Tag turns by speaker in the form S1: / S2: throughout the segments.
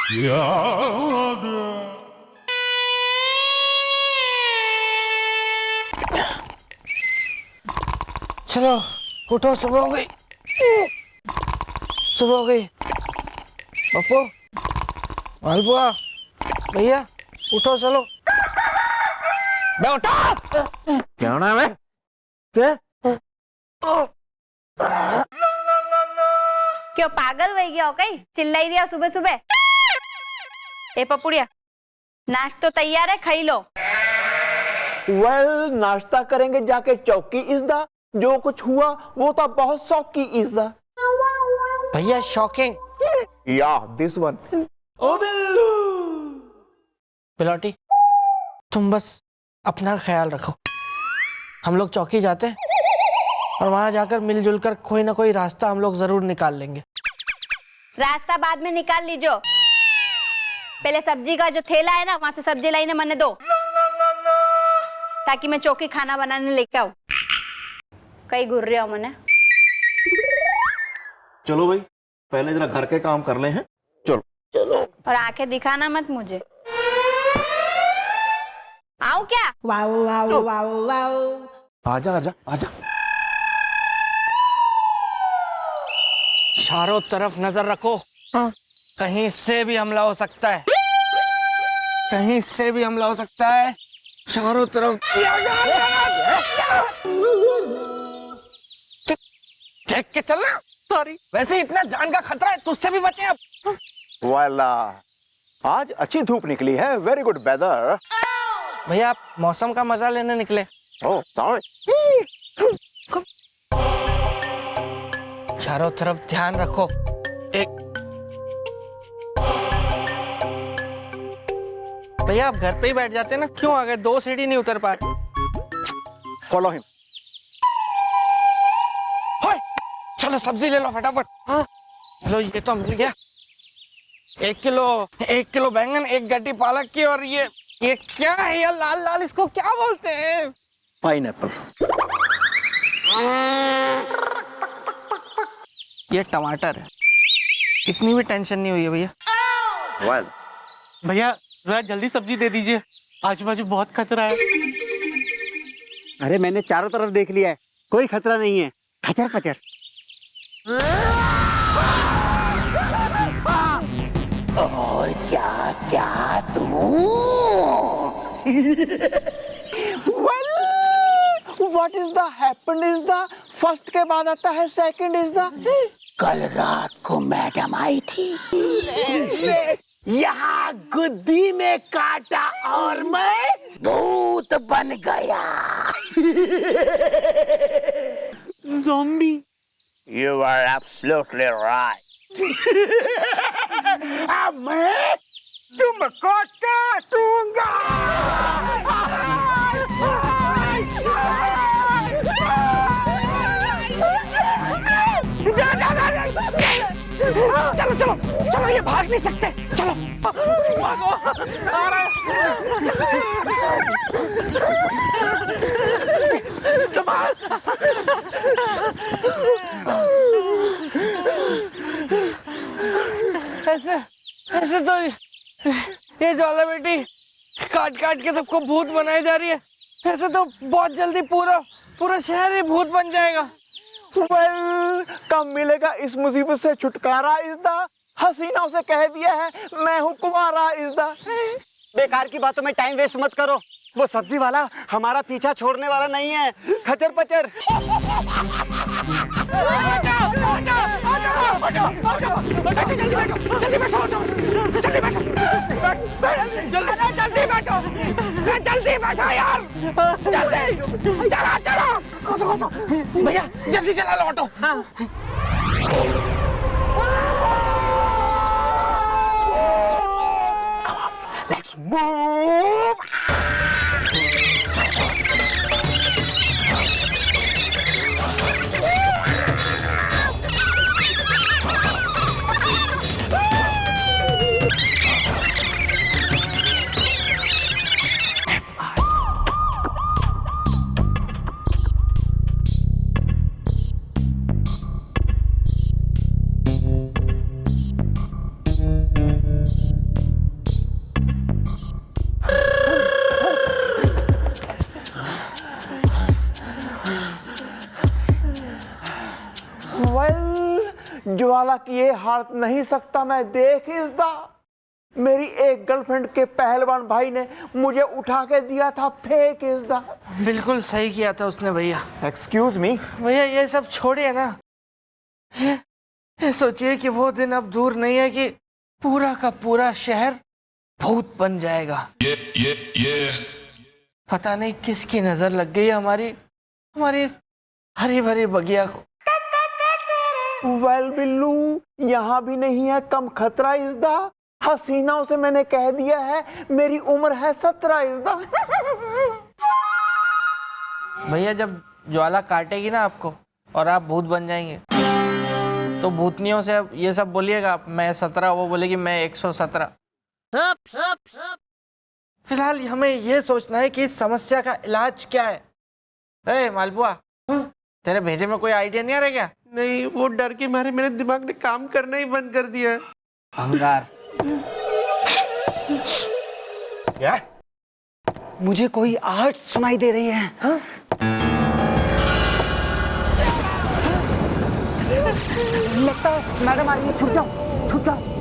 S1: याद
S2: चलो उठो, सुबह हो गई, सुबह हो गई। पप्पू, मालपुआ, भैया उठो, चलो।
S3: मैं उठा क्या होना है? क्या
S4: क्यों पागल वही गया हो कहीं? चिल्लाई दिया सुबह सुबह। ए पपुड़िया, नाश्तो तैयार है, खाई लो।
S3: वेल, नाश्ता करेंगे जाके चौकी इज द, जो कुछ हुआ वो तो बहुत शौकी इज द।
S2: भैया शॉकिंग।
S3: या दिस वन।
S2: पिलौटी, तुम बस अपना ख्याल रखो। हम लोग चौकी जाते हैं और वहां जाकर मिलजुल कर कोई ना कोई रास्ता हम लोग जरूर निकाल लेंगे।
S4: रास्ता बाद में निकाल लीजो, पहले सब्जी का जो थैला है ना वहां से सब्जी लाइने मने दो, ताकि मैं चौकी खाना बनाने लेके आऊं। कहीं घूर रहे हो मने।
S3: चलो भाई, पहले जरा घर के काम कर ले हैं। चलो चलो।
S4: और आंखें दिखाना मत मुझे। आओ क्या?
S3: आजा आजा आजा।
S2: चारों तरफ नजर रखो। हाँ। कहीं से भी हमला हो सकता है, कहीं से भी हमला हो सकता है। चारों तरफ देख के चलना। सॉरी, वैसे इतना जान का खतरा है, तुझसे भी बचे अब।
S3: वाला, आज अच्छी धूप निकली है। Very good weather.
S2: भैया आप मौसम का मजा लेने निकले।
S3: Oh sorry.
S2: चारों तरफ ध्यान रखो। एक भैया आप घर पे ही बैठ जाते ना, क्यों आ गए? 2 सीढ़ी नहीं उतर पाए।
S3: Follow him.
S2: चलो सब्जी ले लो फटाफट। हाँ लो, ये तो मिल गया। 1 किलो बैंगन, 1 गड्डी पालक की, और ये क्या है ये लाल लाल, इसको क्या बोलते हैं?
S3: पाइनएप्पल।
S2: ये टमाटर है। इतनी भी टेंशन नहीं हुई है भैया।
S3: वेल,
S5: भैया जरा जल्दी सब्जी दे दीजिए, आजू बाजू बहुत खतरा है।
S6: अरे मैंने चारों तरफ देख लिया है, कोई खतरा नहीं है। खचर पचर।
S3: और क्या क्या दूं? Well, what is the happen is the first के बाद आता है second is the। कल रात को मैडम आई थी, यहाँ गुद्दी में काटा और मैं भूत बन गया।
S5: Zombie.
S3: You are absolutely right। अब मैं तुमको काटूंगा।
S2: चलो चलो चलो, ये भाग नहीं सकते, चलो भागो। आ रहा है। ऐसे तो ये ज्वाला बेटी काट काट के सबको भूत बनाई जा रही है। ऐसे तो बहुत जल्दी पूरा शहर ही भूत बन जाएगा।
S3: वेल, कब मिलेगा इस मुसीबत से छुटकारा इस दा। हसीनाओं से कह दिया है मैं हूँ कुमारा इस दा।
S6: बेकार की बातों में टाइम वेस्ट मत करो, वो सब्जी वाला हमारा पीछा छोड़ने वाला नहीं है। खचर पचर।
S2: जल्दी बैठो यार, जल्दी चलो। भैया जल्दी चला लो ऑटो। हाँ।
S3: Let's move। ज्वाला की ये हालत नहीं सकता मैं देख इसदा। मेरी एक गर्लफ्रेंड के पहलवान भाई ने मुझे उठा के दिया था फेंक इसदा।
S2: बिल्कुल सही किया था उसने भैया।
S3: एक्सक्यूज मी
S2: भैया ये सब छोड़िए ना, ये सोचिए कि वो दिन अब दूर नहीं है कि पूरा का पूरा शहर भूत बन जाएगा। पता नहीं किसकी नजर लग गई हमारी इस हरी भरी बगिया को।
S3: वेल बिल्लू, यहाँ भी नहीं है कम खतरा इसदा। हसीनाओं से मैंने कह दिया है मेरी उम्र है 17 इसदा।
S2: भैया जब ज्वाला काटेगी ना आपको और आप भूत बन जाएंगे तो भूतनियों से अब ये सब बोलिएगा, आप मैं 17, वो बोलेगी मैं 117। फिलहाल हमें ये सोचना है कि इस समस्या का इलाज क्या है। ए मालपुआ, तेरे भेजे में कोई आइडिया नहीं आ रहा क्या?
S5: नहीं, वो डर के मारे मेरे दिमाग ने काम करना ही बंद कर दिया है।
S2: भंगार।
S6: क्या? मुझे कोई आवाज सुनाई दे रही है। हाँ? लगता है मैडम आ रही है, छुप जाओ छुप जाओ।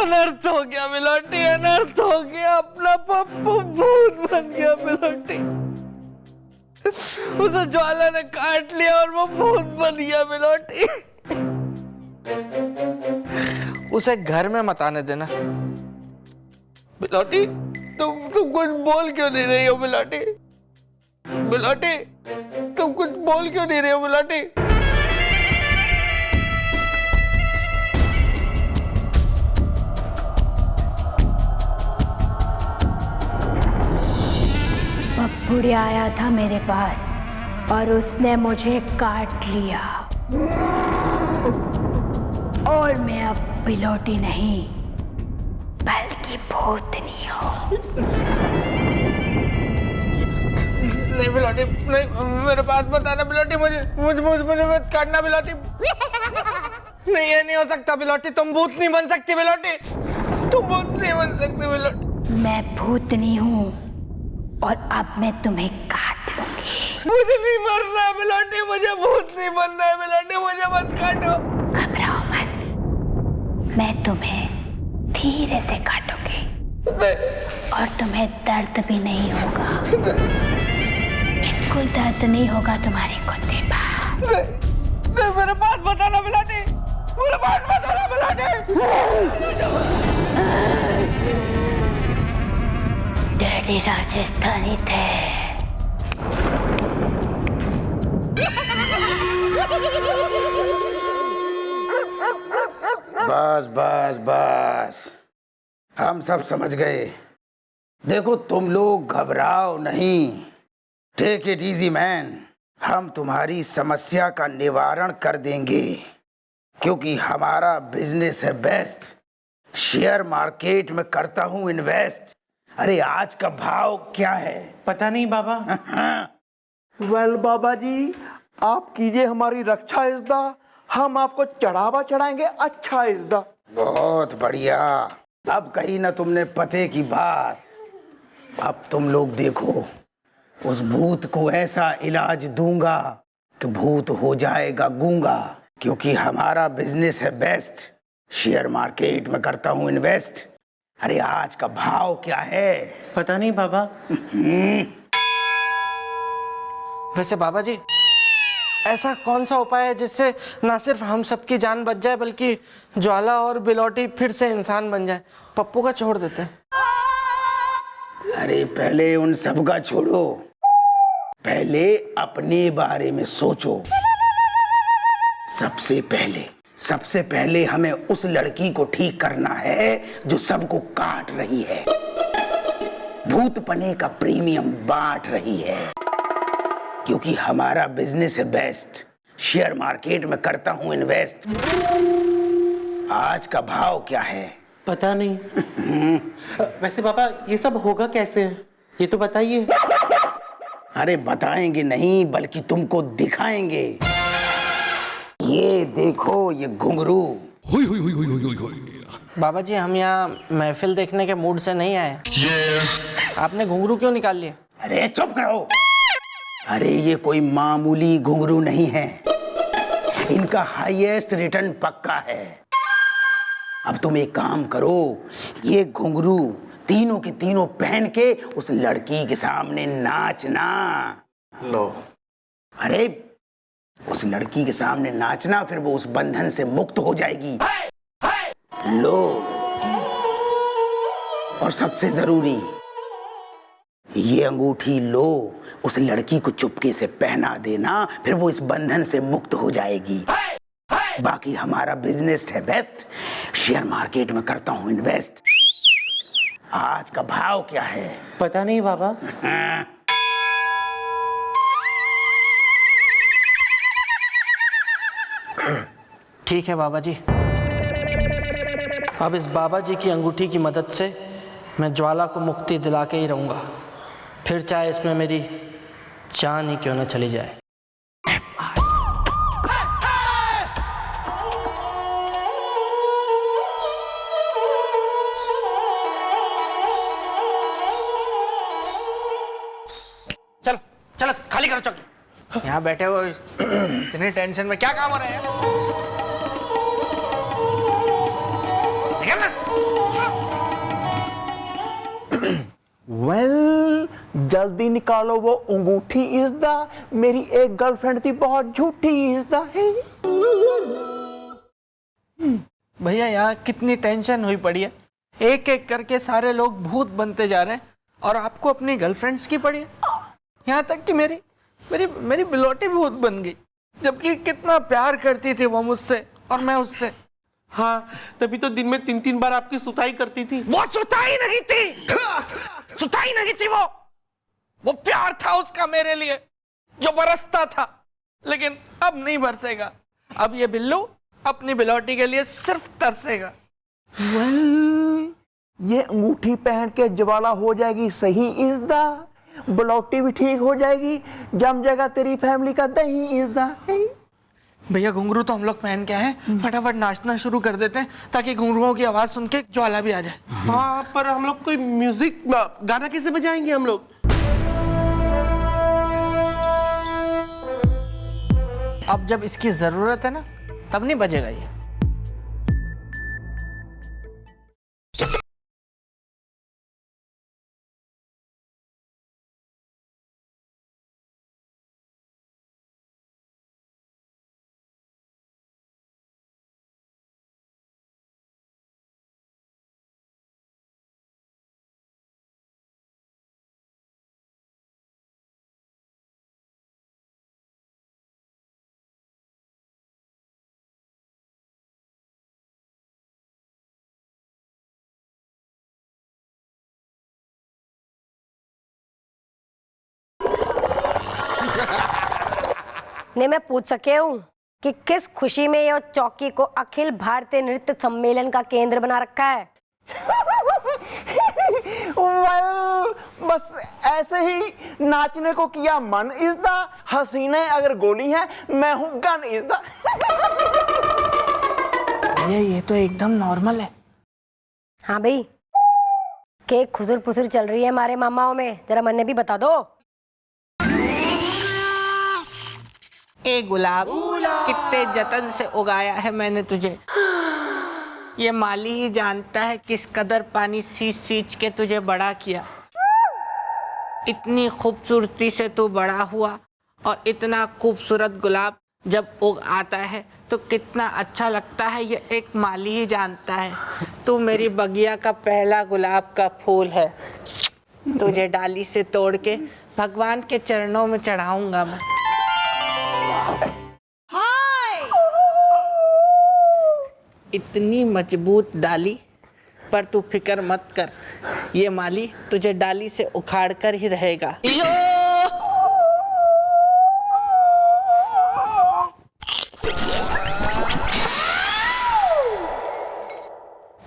S2: अनर्थ हो गया मिलोटी, अनर्थ हो गया। अपना पप्पू भूत बन गया मिलोटी। उसे ज्वाला ने काट लिया और वो भूत बन गया मिलोटी। उसे घर में मत आने देना मिलोटी। तुम कुछ बोल क्यों नहीं रही हो मिलोटी? मिलोटी तुम कुछ बोल क्यों नहीं रही हो मिलोटी?
S4: पप्पुड़िया आया था मेरे पास और उसने मुझे काट लिया और मैं अब बिलोटी नहीं बल्कि भूतनी हूँ।
S2: नहीं बिलोटी, नहीं मेरे पास मत आना बिलोटी। मुझे मत काटना बिलोटी। नहीं ये नहीं हो सकता बिलोटी, तुम भूत नहीं बन सकती बिलोटी, तुम भूत नहीं बन सकती बिलोटी।
S4: मैं भूतनी हूँ और अब मैं तुम्हें काट लूंगी।
S2: मुझे नहीं मरना है बिलोटी, मुझे भूत नहीं बनना है बिलोटी, मुझे मत काटो।
S4: घबराओ मत, मैं तुम्हें धीरे से काटूंगी और तुम्हें दर्द भी नहीं होगा, बिल्कुल दर्द नहीं होगा तुम्हारे कुत्ते पास।
S2: मेरे पास बताना बिलोटी, मेरे पास बताना बिलोटी।
S4: डैडी राजस्थानी थे।
S3: बस बस बस, हम सब समझ गए। देखो तुम लोग घबराओ नहीं, टेक इट इजी मैन। हम तुम्हारी समस्या का निवारण कर देंगे, क्योंकि हमारा बिजनेस है बेस्ट। शेयर मार्केट में करता हूँ इन्वेस्ट। अरे आज का भाव क्या है?
S5: पता नहीं बाबा।
S3: वेल बाबा जी, आप कीजिए हमारी रक्षा इज़दा, हम आपको चढ़ावा चढ़ाएंगे अच्छा इज़दा। बहुत बढ़िया। अब कही ना तुमने पते की बात। अब तुम लोग देखो, उस भूत को ऐसा इलाज दूंगा कि भूत हो जाएगा गूंगा, क्योंकि हमारा बिजनेस है बेस्ट। शेयर मार्केट में करता हूँ इन्वेस्ट। अरे आज का भाव क्या है?
S5: पता नहीं बाबा।
S2: वैसे बाबा जी, ऐसा कौन सा उपाय है जिससे ना सिर्फ हम सबकी जान बच जाए बल्कि ज्वाला और बिलोटी फिर से इंसान बन जाए? पप्पू का छोड़ देते हैं।
S3: अरे पहले उन सब का छोड़ो, पहले अपने बारे में सोचो। सबसे पहले हमें उस लड़की को ठीक करना है जो सबको काट रही है, भूतपने का प्रीमियम बांट रही है। क्योंकि हमारा बिजनेस है बेस्ट, शेयर मार्केट में करता हूं इन्वेस्ट। आज का भाव क्या है?
S5: पता नहीं। वैसे बाबा ये सब होगा कैसे, ये तो बताइए।
S3: अरे बताएंगे नहीं बल्कि तुमको दिखाएंगे। ये देखो, ये घुंघरू।
S2: बाबा जी, हम यहाँ महफिल देखने के मूड से नहीं आए। आपने घुंघरू क्यों निकाल लिया?
S3: अरे चुप करो। अरे ये कोई मामूली घुंघरू नहीं है, इनका हाईएस्ट रिटर्न पक्का है। अब तुम एक काम करो, ये घुंघरू तीनों के तीनों पहन के उस लड़की के सामने नाचना। लो। अरे उस लड़की के सामने नाचना, फिर वो उस बंधन से मुक्त हो जाएगी। लो। और सबसे जरूरी, ये अंगूठी लो, उस लड़की को चुपके से पहना देना, फिर वो इस बंधन से मुक्त हो जाएगी। बाकी हमारा बिजनेस है बेस्ट, शेयर मार्केट में करता हूं इन्वेस्ट। आज का भाव क्या है?
S5: पता नहीं बाबा।
S2: ठीक है बाबा जी, अब इस बाबा जी की अंगूठी की मदद से मैं ज्वाला को मुक्ति दिला के ही रहूंगा, फिर चाहे इसमें मेरी जान ही क्यों न चली जाए। चलो चलो, खाली करो चौकी। यहाँ बैठे हो इतनी टेंशन में क्या काम हो रहा है?
S3: वेल, जल्दी निकालो वो अंगूठी इज़दा। मेरी एक गर्लफ्रेंड थी बहुत झूठी इज़दा है।
S2: भैया यहाँ कितनी टेंशन हुई पड़ी है, एक एक करके सारे लोग भूत बनते जा रहे हैं और आपको अपनी गर्लफ्रेंड्स की पड़ी है। यहाँ तक कि मेरी मेरी मेरी बिलोटी भूत बन गई, जबकि कितना प्यार करती थी वो मुझसे और मैं उससे।
S5: हाँ, तभी तो दिन में 3-3 बार आपकी सुताई करती थी।
S2: वो सुताई नहीं थी, सुताई नहीं थी, वो प्यार था उसका मेरे लिए जो बरसता था, लेकिन अब नहीं बरसेगा। अब ये बिल्लू अपनी बिलोटी के लिए सिर्फ तरसेगा।
S3: वेल, ये अंगूठी पहन के ज्वाला हो जाएगी सही इज़दा, बिलोटी भी ठीक हो जाएगी, जम जाएगा तेरी फैमिली का दही इज़दा है।
S2: भैया घुंघरू तो हम लोग पहन के आए हैं, फटाफट नाचना शुरू कर देते हैं ताकि घुंघरुओं की आवाज सुन के ज्वाला भी आ जाए।
S5: हाँ, पर हम लोग कोई म्यूजिक गाना कैसे बजाएंगे हम लोग?
S2: अब जब इसकी जरूरत है ना, तब नहीं बजेगा ये।
S1: ने मैं पूछ सके हूँ कि किस खुशी में ये चौकी को अखिल भारतीय नृत्य सम्मेलन का केंद्र बना रखा है?
S3: well, बस ऐसे ही नाचने को किया मन इस दा, हसीने अगर गोली है मैं हूँ गन इस दा।
S2: ये तो एकदम नॉर्मल है।
S1: हाँ भाई, केक खुसुर फुसुर चल रही है हमारे मामाओं में, जरा मन्ने भी बता दो।
S2: ए गुलाब, कितने जतन से उगाया है मैंने तुझे। ये माली ही जानता है किस कदर पानी सींच सींच के तुझे बड़ा किया। इतनी खूबसूरती से तू बड़ा हुआ, और इतना खूबसूरत गुलाब जब उग आता है तो कितना अच्छा लगता है, ये एक माली ही जानता है। तू मेरी बगिया का पहला गुलाब का फूल है। तुझे डाली से तोड़ के भगवान के चरणों में चढ़ाऊंगा मैं। इतनी मजबूत डाली, पर तू फिक्र मत कर, ये माली तुझे डाली से उखाड़ कर ही रहेगा।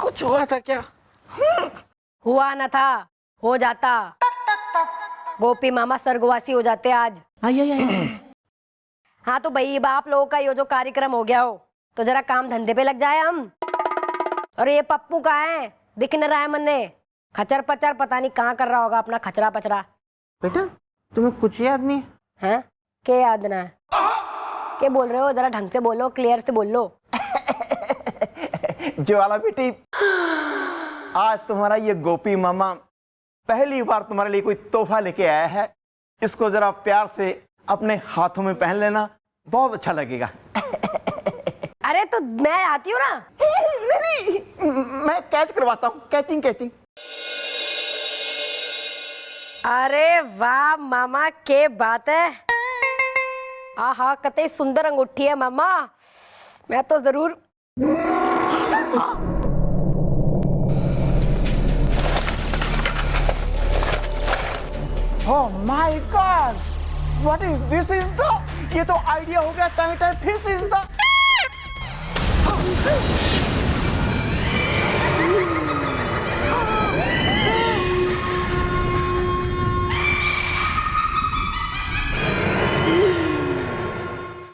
S2: कुछ हुआ था क्या?
S1: हुआ न था, हो जाता। गोपी मामा स्वर्गवासी हो जाते आज। हाँ तो भाई, बाप लोगों का ये जो कार्यक्रम हो गया हो तो जरा काम धंधे पे लग जाए हम। और ये पप्पू कहाँ है? दिख न रहा है मन्ने। खचर पचर पता नहीं कहाँ कर रहा होगा अपना खचरा पचरा।
S2: बेटा तुम्हें कुछ याद नहीं
S1: हैं? क्या याद ना है? क्या बोल रहे हो? जरा ढंग से बोलो, क्लियर से बोलो।
S3: ज्वाला बेटी, आज तुम्हारा ये गोपी मामा पहली बार तुम्हारे लिए कोई तोहफा लेके आया है। इसको जरा प्यार से अपने हाथों में पहन लेना, बहुत अच्छा लगेगा।
S1: अरे तो मैं आती हूँ ना।
S3: नहीं, मैं कैच करवाता हूँ, कैचिंग कैचिंग।
S1: अरे वाह मामा, के बात है। आहा, कतई सुंदर अंगूठी है मामा। मैं तो जरूर।
S3: Oh my gosh! What is this? Is the? ये तो आइडिया हो गया। Time time fish is the.